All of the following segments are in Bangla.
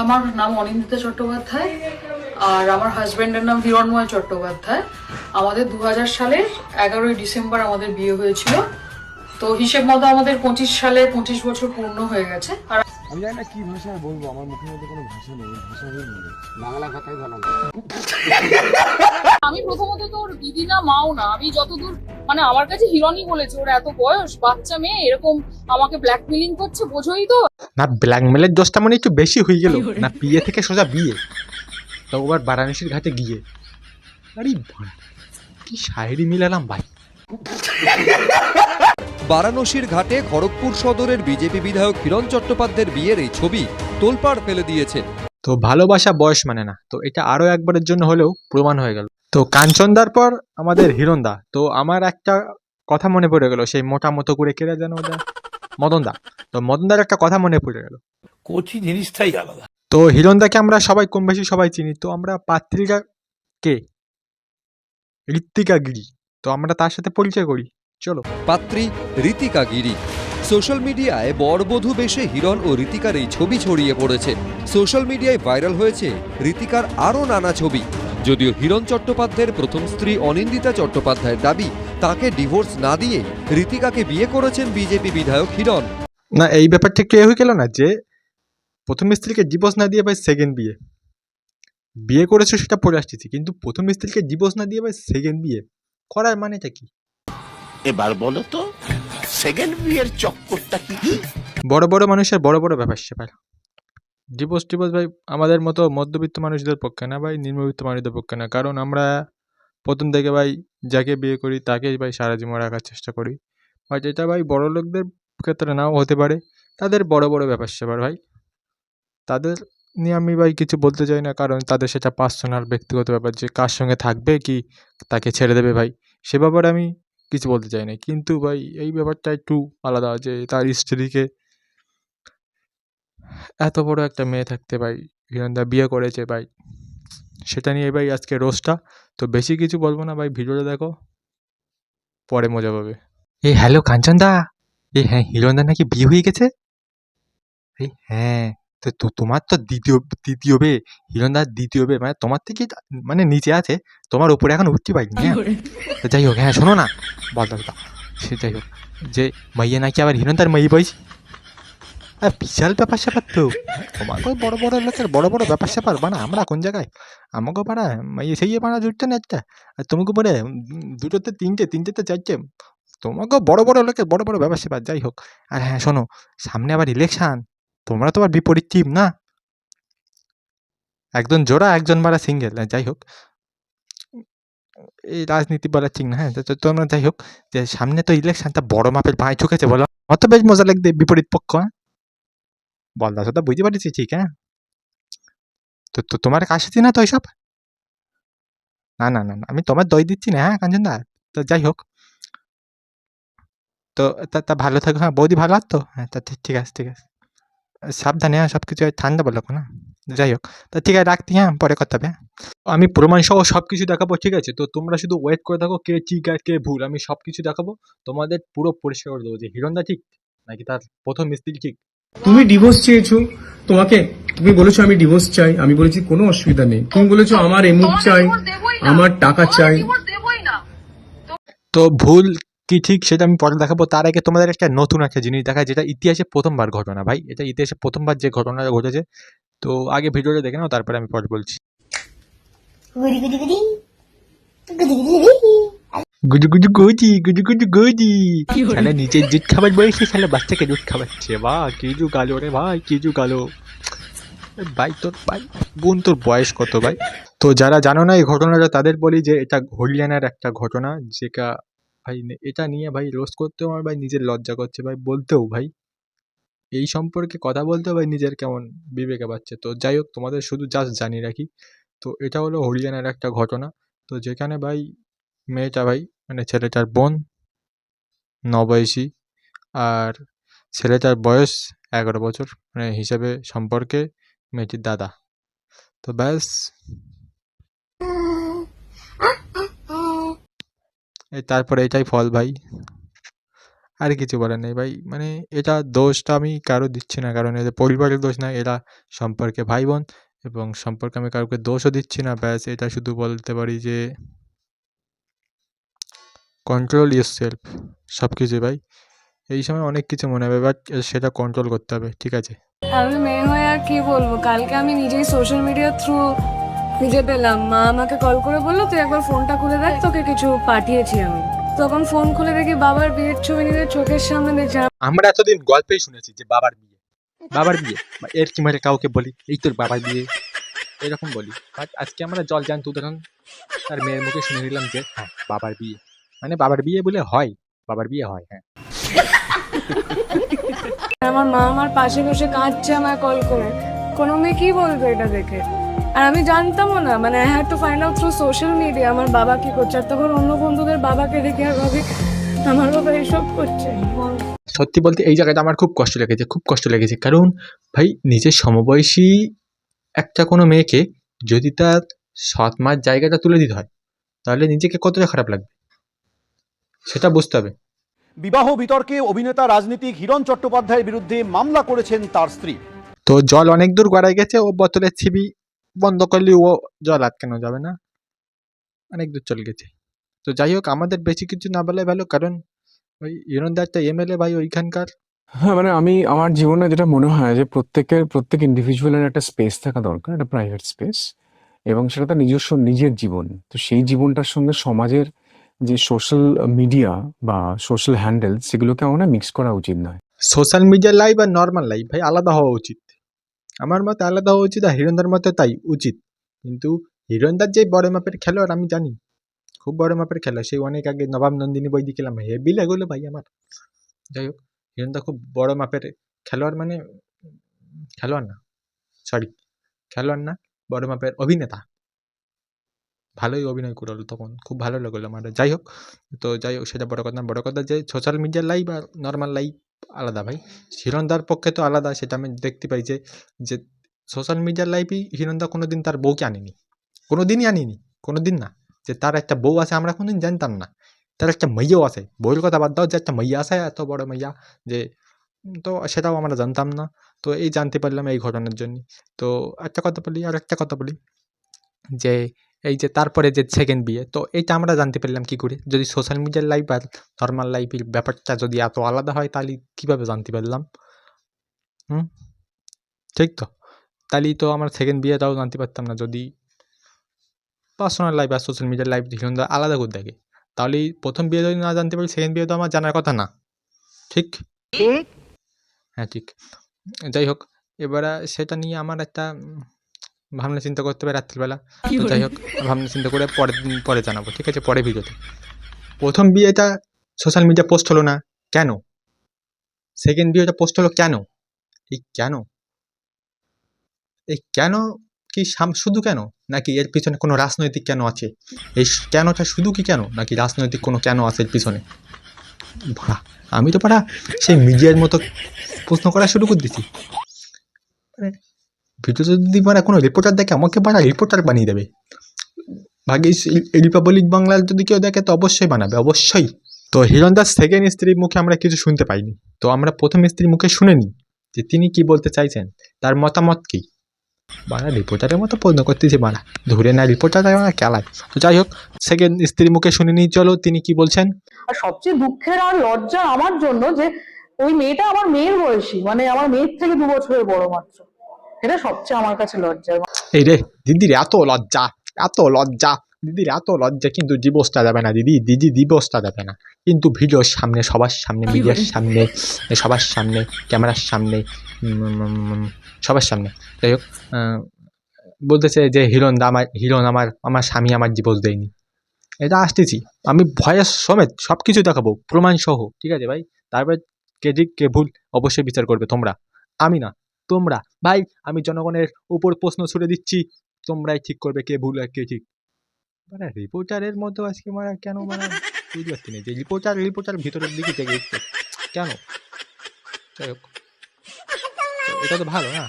আমার নাম অনিন্দিতা চট্টোপাধ্যায় আর আমার হাজবেন্ডের নাম হিরণময় চট্টোপাধ্যায়। আমাদের 2000 সালের 11ই ডিসেম্বর আমাদের বিয়ে হয়েছিল। তো হিসেব মতো আমাদের 25 সালে 25 বছর পূর্ণ হয়ে গেছে। আর আমি জানি না কি ভাষায় বলবো, আমার মুখের মধ্যে কোনো ভাষা নেই, ভাষাহীন মনে হচ্ছে। বাংলা কথাই বলা আমি প্রথমত তো ওর দিদি না মাও না, আমি যতদূর মানে আমার কাছে হিরণই বলেছে ওর এত বয়স বাচ্চা মেয়ে এরকম আমাকে ব্ল্যাকমেলিং করছে, বোঝোই তো। না ব্ল্যাকমেলের দোষটা মানে একটু বেশি হয়ে গেল না, বিয়ে থেকে সোজা বিয়ে, তো আবার বারাণসীর ঘাটে গিয়ে আরে ভাই কি শায়েরি মিলালাম ভাই। বারাণসীর ঘাটে খড়গপুর সদরের বিজেপি বিধায়ক হিরণ চট্টোপাধ্যায়ের বিয়ের এই ছবি তোলপাড় ফেলে দিয়েছে। তো ভালোবাসা বয়স মানে না, তো এটা আরো একবারের জন্য হলেও প্রমাণ হয়ে গেল। তো কাঞ্চনদার পর আমাদের হিরণদা, তো আমার একটা কথা মনে পড়ে গেল, সেই মোটা মতো করে কেটে যেন ওটা মদনদা, তো মদনদার একটা কথা মনে পড়ে গেল। কচি জিনিসটাই আলাদা। তো হিরণদাকে আমরা সবাই কম বেশি সবাই চিনি, তো আমরা পাত্রিকা কে ঋত্বিকা গিরি, তো আমরা তার সাথে পরিচয় করি চলো। পাত্রী ঋতিকা গিরি। সোশ্যাল মিডিয়ায় বরবধূ বেশে হিরণ ও ঋতিকার এই ছবি ছড়িয়ে পড়েছে। সোশ্যাল মিডিয়ায় ভাইরাল হয়েছে ঋতিকার আরও নানা ছবি। যদিও হিরণ চট্টোপাধ্যায়ের প্রথম স্ত্রী অনিন্দিতা চট্টোপাধ্যায়ের দাবি তাকে ডিভোর্স না দিয়ে ঋতিকাকে বিয়ে করেছেন বিজেপি বিধায়ক হিরণ। না এই ব্যাপারটা কে হয়ে গেল না যে প্রথম স্ত্রীকে ডিভোর্স না দিয়ে ভাই সেকেন্ড বিয়ে, বিয়ে করেছো সেটা পরে আসতেছি, কিন্তু প্রথম স্ত্রীকে ডিভোর্স না দিয়ে ভাই সেকেন্ড বিয়ে করার মানেটা কি? এবার বলো তো সেকেন্ড বিয়ের চক্করটা কি? বড় বড় মানুষের বড় বড় ব্যাপার স্যাপার, ডিভোর্স টিভোর্স ভাই আমাদের মতো মধ্যবিত্ত মানুষদের পক্ষে না ভাই, নিম্নবিত্ত মানুষদের পক্ষে না, কারণ আমরা প্রথম থেকে ভাই যাকে বিয়ে করি তাকেই ভাই সারা জীবন রাখার চেষ্টা করি। বাট এটা ভাই বড় লোকদের ক্ষেত্রে নাও হতে পারে, তাদের বড় বড় ব্যাপার স্যাপার ভাই, তাদের নিয়ে আমি ভাই কিছু বলতে চাই না, কারণ তাদের সেটা পার্সোনাল ব্যক্তিগত ব্যাপার, যে কার সঙ্গে থাকবে কি তাকে ছেড়ে দেবে ভাই, সে ব্যাপারে আমি কিছু বলতে চাই না। কিন্তু ভাই এই ব্যাপারটা একটু আলাদা, যে তার স্ত্রীকে এত বড় একটা মেয়ে থাকতে ভাই হিরণদা বিয়ে করেছে ভাই, সেটা নিয়ে ভাই আজকে রোস্টটা। তো বেশি কিছু বলবো না ভাই, ভিডিওটা দেখো পরে মজা পাবে। এই হ্যালো কাঞ্চনদা, এই হ্যাঁ হিরণদা নাকি বিয়ে হয়ে গেছে। এই হ্যাঁ, তো তোমার তো দ্বিতীয় বে, হিরণদার দ্বিতীয় বে মানে তোমার থেকে মানে নিচে আছে, তোমার উপরে এখন উঠতে পারিনি। হ্যাঁ তো যাই হোক, হ্যাঁ শোনো না, বল দাদা, সে যাই হোক, যে মাইয়া নাকি আবার হিরণদার মাই বয়স, আর বিশাল ব্যাপার স্যাপার তো। তোমাকে বড় বড় লোকের বড় বড় ব্যাপার স্যাপার বানা, আমরা কোন জায়গায় আমাকে পাড়া মাইয়ে সেই পাড়া জুটতে না একটা, আর তোমাকে বলে দুটোতে তিনটে তিনটেতে চারটে, তোমাকে বড় বড় লোকের বড় বড় ব্যাপার স্যাপার। যাই হোক, আর হ্যাঁ শোনো, সামনে আবার ইলেকশন, তোমরা তো আবার বিপরীত টিম না, একজন জোড়া একজন মারা সিঙ্গেল। যাই হোক, এই রাজনীতি বলার ঠিক না। হ্যাঁ তো তোমরা যাই হোক, যে সামনে তো ইলেকশনটা বড় মাপের ভাই ঠুকেছে বলো, অত বেশ মজা লাগবে বিপরীত পক্ষ। হ্যাঁ বল দাস ওটা বুঝতে পারছি ঠিক। হ্যাঁ তো তোমার কাছে না তো এইসব, না না না না, আমি তোমার দই দিচ্ছি না। হ্যাঁ কাঞ্চনদা, তো যাই হোক, তো তা ভালো থাকো। হ্যাঁ বৌদি ভালো আছো তো? হ্যাঁ তা ঠিক আছে ঠিক আছে, সাবধানে। হ্যাঁ সব কিছু ঠান্ডা বলো না, যাই হোক, তা ঠিক আছে রাখতি। হ্যাঁ পরে কথা হবে। হ্যাঁ আমি প্রমাণ সহ সব কিছু দেখাবো, ঠিক আছে? তো তোমরা শুধু ওয়েট করে থাকো, কে ঠিক আর কে ভুল, আমি সব কিছু দেখাবো, তোমাদের পুরো পরিষ্কার করে দেবো যে হিরণদা ঠিক নাকি তার প্রথম স্ত্রী ঠিক। তুমি ডিভোর্স চেয়েছো, তোমাকে তুমি বলেছো আমি ডিভোর্স চাই, আমি বলেছি কোনো অসুবিধা নেই। তুমি বলেছো আমার এমুক চাই, আমার টাকা চাই। তো ভুল কি ঠিক সেটা আমি পরে দেখাবো, তার আগে তোমাদের একটা নতুন একটা জিনিস দেখায়, যেটা ইতিহাসে প্রথমবার ঘটনা ভাই, এটা ইতিহাসে প্রথমবার যে ঘটনাটা ঘটেছে। তো আগে ভিডিওটা দেখে নাও, তারপরে আমি পরে বলছি। গুজু গুজু গোজি গুজু গুজু গোজি, শালা নিজের দুধ খাবার বয়সে শালা বাচ্চাকে দুধ খাওয়াচ্ছে, বাহ কি যুগ আলো রে ভাই, কি যুগ আলো ভাই। তোর ভাই বোন তোর বয়স কত ভাই? তো যারা জানো না এই ঘটনাটা তাদের বলি যে এটা হরিয়ানার একটা ঘটনা, যেটা ভাই এটা নিয়ে ভাই রোস্ট করতেও আমার ভাই নিজের লজ্জা করছে ভাই, বলতেও ভাই এই সম্পর্কে কথা বলতেও ভাই নিজের কেমন বিবেকে পাচ্ছে। তো যাই হোক, তোমাদের শুধু জাস্ট জানিয়ে রাখি, তো এটা হলো হরিয়ানার একটা ঘটনা, তো যেখানে ভাই মেয়েটা ভাই মানে ছেলেটার বোন নবয়সী, আর ছেলেটার বয়স 11 বছর, মানে হিসাবে সম্পর্কে মেয়েটির দাদা। তো ব্যাস তারপরে এটাই ফল ভাই, আর কিছু বলার নেই ভাই। মানে এটা দোষটা আমি কারো দিচ্ছি না, কারণ এদের পরিবারের দোষ না, এরা সম্পর্কে ভাই বোন, এবং সম্পর্কে আমি কাউকে দোষও দিচ্ছি না। ব্যাস এটা শুধু বলতে পারি যে কন্ট্রোল ইয়োরসেলফ সব কিছু ভাই। এই সময় অনেক কিছু মনে হবে, বাট সেটা কন্ট্রোল করতে হবে, ঠিক আছে? আমি মেয়ে হয়ে আর কি বলবো, কালকে আমি নিজেই সোশ্যাল মিডিয়ার থ্রু খুঁজে পেলাম। মা আমাকে কল করে বললো তুই একবার ফোনটা খুলে দেখ, তোকে কিছু পাঠিয়েছি আমি। তখন ফোন খুলে দেখি বাবার বিয়ের ছবি নিজের চোখের সামনে দেখছি। আমরা এতদিন গল্পেই শুনেছি যে বাবার বিয়ে, বাবার বিয়ে, বা এর কি মারে কাউকে বলি এই তোর বাবার বিয়ে, এরকম বলি। বাট আজকে আমরা জল জ্যান্ত উদাহরণ তার মেয়ের মুখে শুনে নিলাম যে হ্যাঁ বাবার বিয়ে, মানে বাবার বিয়ে বলে হয়, বাবার বিয়ে হয়। হ্যাঁ, আমার মা আমার পাশে বসে কাঁদছে আমায় কল করে। কোনো মেয়ে কি বলবে এটা দেখে? আর আমি জানতামও না, মানে I had to find out through social media আমার বাবা কি করছে। আর তখন অন্য বন্ধুদের বাবাকে দেখে আর ভাবি আমার বাবা এসব করছে। সত্যি বলতে এই জায়গাটা আমার খুব কষ্ট লেগেছে, খুব কষ্ট লেগেছে। কারণ ভাই নিজের সমবয়সী একটা কোনো মেয়েকে যদি তার সৎ মার জায়গাটা তুলে দিতে হয়, তাহলে নিজেকে কতটা খারাপ লাগবে সেটা বুঝতে হবে। বিবাহ বিতর্কে অভিনেতা রাজনীতিক হিরণ চট্টোপাধ্যায়ের বিরুদ্ধে মামলা করেছেন তার স্ত্রী। তো জল অনেক দূর গড়ায় গেছে, ও বোতলের ছিবি বন্ধ করলে ও জল আটকানো যাবে না, অনেক দূর চলে গেছে। তো যাই হোক, আমাদের বেশি কিছু না বলে ভালো, কারণ ওই হিরণদা একটা এমএলএ ভাই ওইখানকার। হ্যাঁ, মানে আমার জীবনে যেটা মনে হয় যে প্রত্যেক ইন্ডিভিজুয়ালের একটা স্পেস থাকা দরকার, একটা প্রাইভেট স্পেস, এবং সেটা তার নিজস্ব নিজের জীবন। তো সেই জীবনটার সঙ্গে সমাজের যে সোশ্যাল মিডিয়া বা সোশ্যাল হ্যান্ডেল, সেগুলোকে আমার মিক্স করা উচিত নয়। সোশ্যাল মিডিয়া লাইভ আর নর্মাল লাইভ ভাই আলাদা হওয়া উচিত, আমার মতে আলাদা হওয়া উচিত, আর হিরণদার মতে তাই উচিত। কিন্তু হিরণদার যে বড় মাপের খেলোয়াড় আমি জানি, খুব বড় মাপের খেলা, সেই অনেক আগে নবাব নন্দিনী বই দেখলাম, হেভি লাগলো ভাই আমার। যাই হোক, হিরণদা খুব বড় মাপের খেলোয়াড়, মানে খেলোয়াড় না, সরি খেলোয়াড় না, বড় মাপের অভিনেতা, ভালোই অভিনয় করলো তখন, খুব ভালো লাগলো আমার। যাই হোক, তো যাই হোক সেটা বড় কথা না, বড় কথা যে সোশ্যাল মিডিয়া লাইভ আর নর্মাল লাইভ আলাদা ভাই। হিরণদার পক্ষে তো আলাদা, সেটা আমি দেখতে পাই যে যে সোশ্যাল মিডিয়ার লাইভই হিরণদা কোনোদিন তার বউকে আনেনি, কোনোদিনই আনেনি, কোনোদিন না। যে তার একটা বউ আছে আমরা কোনোদিন জানতাম না, তার একটা মেয়েও আছে, বউয়ের কথা বাদ দাও, যে একটা মেয়ে আছে এত বড় মেয়া, যে তো সেটাও আমরা জানতাম না। তো এই জানতে পারলাম এই ঘটনার জন্য। তো একটা কথা বলি, আর একটা কথা বলি, যে এই যে তারপরে যে সেকেন্ড বিয়ে, তো এইটা আমরা জানতে পারলাম কি করে? যদি সোশ্যাল মিডিয়ার লাইভ আর নর্মাল লাইফের ব্যাপারটা যদি এত আলাদা হয়, তাহলে কিভাবে জানতে পারলাম? হুম, ঠিক তো? তাহলেই তো আমার সেকেন্ড বিয়েটাও জানতে পারতাম না, যদি পার্সোনাল লাইফ আর সোশ্যাল মিডিয়ার লাইফ হিরণদা আলাদা করে দেখে। তাহলেই প্রথম বিয়ে যদি না জানতে পারি, সেকেন্ড বিয়ে তো আমার জানার কথা না, ঠিক? হ্যাঁ ঠিক। যাই হোক, এবারে সেটা নিয়ে আমার একটা ভাবনা চিন্তা করতে হবে রাত্রিবেলা। তো যাই হোক, ভাবনা চিন্তা করে পরের দিন পরে জানাবো, ঠিক আছে? পরে ভিডিওতে। প্রথম বিয়েটা সোশ্যাল মিডিয়া পোস্ট হলো না কেন? সেকেন্ড বিয়েটা পোস্ট হলো কেন? এই কেন, এই কেন কি শুধু কেন, নাকি এর পিছনে কোনো রাজনৈতিক কেন আছে? এই কেনটা শুধু কি কেন, নাকি রাজনৈতিক কোনো কেন আছে এর পিছনে? ভাড়া আমি তো পারা সেই মিডিয়ার মতো প্রশ্ন করা শুরু করে দিছি। ভিডিও যদি মানে কোনো রিপোর্টার দেখে, আমাকে বাড়া রিপোর্টার বানিয়ে দেবে। ভাগ্যিস রিপাবলিক বাংলার যদি কেউ দেখে তো অবশ্যই বানাবে, অবশ্যই। তো হিরণদার সেকেন্ড স্ত্রীর মুখে আমরা কিছু শুনতে পাইনি, তো আমরা প্রথম স্ত্রীর মুখে শুনে নিই যে তিনি কি বলতে চাইছেন, তার মতামত কি। বাড়া রিপোর্টারের মতো প্রশ্ন করতেছে, বাড়া ধরে না রিপোর্টার খেলায়। তো যাই হোক, সেকেন্ড স্ত্রীর মুখে শুনে নিই, চলো তিনি কি বলছেন। আর সবচেয়ে দুঃখের আর লজ্জা আমার জন্য যে ওই মেয়েটা আমার মেয়ের বয়সী, মানে আমার মেয়ের থেকে 2 বছরের বড় মাত্র। এটা সবচেয়ে আমার কাছে লজ্জার। এই রে দিদির এত লজ্জা, এত লজ্জা, দিদির এত লজ্জা, কিন্তু দিবসটা যাবে না দিদি, দিদি দিবসটা যাবে না, কিন্তু ভিডিওর সামনে, সবার সামনে, মিডিয়ার সামনে, সবার সামনে, ক্যামেরার সামনে, সবার সামনে। যাই হোক, বলতেছে যে হিরণ আমার স্বামী আমার ডিভোর্স দেয়নি। এটা আসতেছি আমি ভয়েস সমেত সব কিছু দেখাবো, প্রমাণ সহ, ঠিক আছে ভাই? তারপর কে ঠিক কে ভুল অবশ্যই বিচার করবে তোমরা, আমি না, তোমরা ভাই। আমি জনগণের উপর প্রশ্ন ছুড়ে দিচ্ছি, তোমরাই ঠিক করবে কে ভুল আর কে ঠিক। মানে রিপোর্টারের মতো আজকে মারা কেন, মানে বুঝতে পারছি না যে রিপোর্টার ভিতরের দিকে জেগে উঠছে কেন। যাই হোক, এটা তো ভালো না।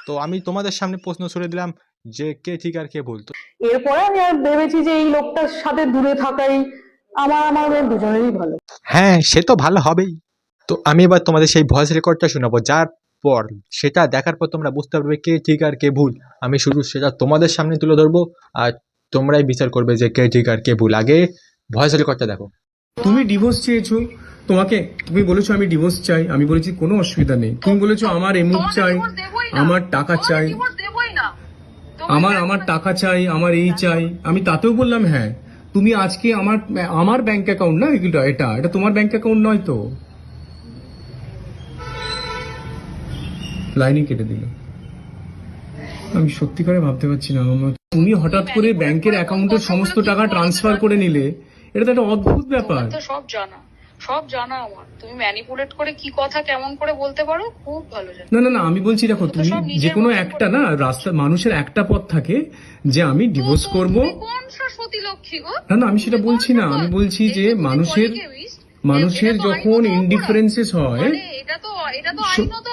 তো আমি তোমাদের সামনে প্রশ্ন ছুড়ে দিলাম যে কে ঠিক আর কে ভুল। তো এরপরে আমি আর ভেবেছি যে এই লোকটার সাথে দূরে থাকাই আমার মেয়ে দুজনেরই ভালো। হ্যাঁ, সে তো ভালো হবেই, তো আমি এবার তোমাদের সেই ভয়েস রেকর্ডটা শোনাবো, যার পর সেটা দেখার পর তোমরা বুঝতে পারবে কে ঠিক আর কে ভুল। আমি শুধু সেটা তোমাদের সামনে তুলে ধরবো, আর তোমরাই বিচার করবে যে কে ঠিক আর কে ভুল। আগে ভয়েস রেকর্ডটা দেখো। তুমি ডিভোর্স চেয়েছো, তুমি বলেছো আমি ডিভোর্স চাই, আমি বলেছি কোনো অসুবিধা নেই। তুমি বলেছো আমার এমুক চাই, আমার টাকা চাই, আমার টাকা চাই, আমার এই চাই। আমি তাতেও বললাম হ্যাঁ। তুমি আজকে আমার ব্যাংক অ্যাকাউন্ট না এগুলো, এটা তোমার ব্যাংক অ্যাকাউন্ট নয় তো। লাইনই কেটে দিল। আমি সত্যি করে ভাবতে পারছি না তুমি হঠাৎ করে ব্যাংকের অ্যাকাউন্টের সমস্ত টাকা ট্রান্সফার করে নিলে। এটা তো একটা অদ্ভুত ব্যাপার। তো সব জানা আমার। তুমি ম্যানিপুলেট করে কি কথা কেমন করে বলতে পারো খুব ভালো জানো। না আমি বলছি দেখো, তুমি যে কোনো একটা না রাস্তা, মানুষের একটা পথ থাকে যে আমি ডিভোর্স করব। কোন সরস্বতী লক্ষ্মী গো? না আমি সেটা বলছি না, আমি বলছি যে মানুষের যখন ইনডিফারেন্সেস হয়, এটা তো আইনত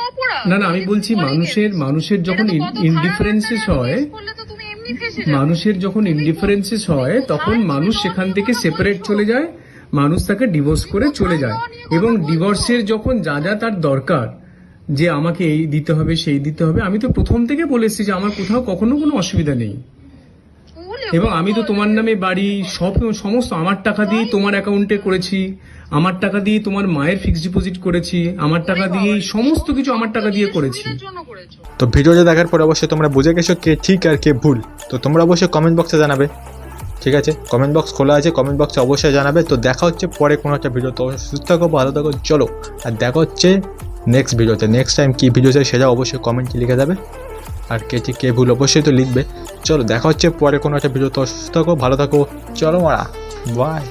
অপরাধ। না আমি বলছি মানুষের যখন ইনডিফারেন্সেস হয়, তখন মানুষ সেখান থেকে সেপারেট চলে যায়, মানুষ তাকে ডিভোর্স করে চলে যায়। এবং ডিভোর্সের যখন যা যা তার দরকার, যে আমাকে এই দিতে হবে সেই দিতে হবে, আমি তো প্রথম থেকে বলে এসেছি যে আমার কোথাও কখনো কোনো অসুবিধা নেই। এবং আমি তো তোমার নামে বাড়ি সমস্ত আমার টাকা দিয়ে তোমার অ্যাকাউন্টে করেছি, আমার টাকা দিয়ে তোমার মায়ের ফিক্সড ডিপোজিট করেছি, আমার টাকা দিয়ে সমস্ত কিছু আমার টাকা দিয়ে করেছি। তো ভিডিওটা দেখার পর অবশ্যই তোমরা বুঝে গেছো কে ঠিক আর কে ভুল। তো তোমরা অবশ্যই কমেন্ট বক্সে জানাবে, ঠিক আছে? কমেন্ট বক্স খোলা আছে, কমেন্ট বক্সে অবশ্যই জানাবে। তো দেখা হচ্ছে পরে কোনো একটা ভিডিও। তো সুস্থ থাকো, ভালো থাকো, চলো। আর দেখা হচ্ছে নেক্সট ভিডিওতে। নেক্সট টাইম কী ভিডিও চাই সেটা অবশ্যই কমেন্টে লিখে দেবে। আর কে ঠিক কে ভুল অবশ্যই তো লিখবে। চলো দেখা হচ্ছে পরে কোনো একটা ভিডিও। তো সুস্থ থাকো, ভালো থাকো, চলো মারা, বাই।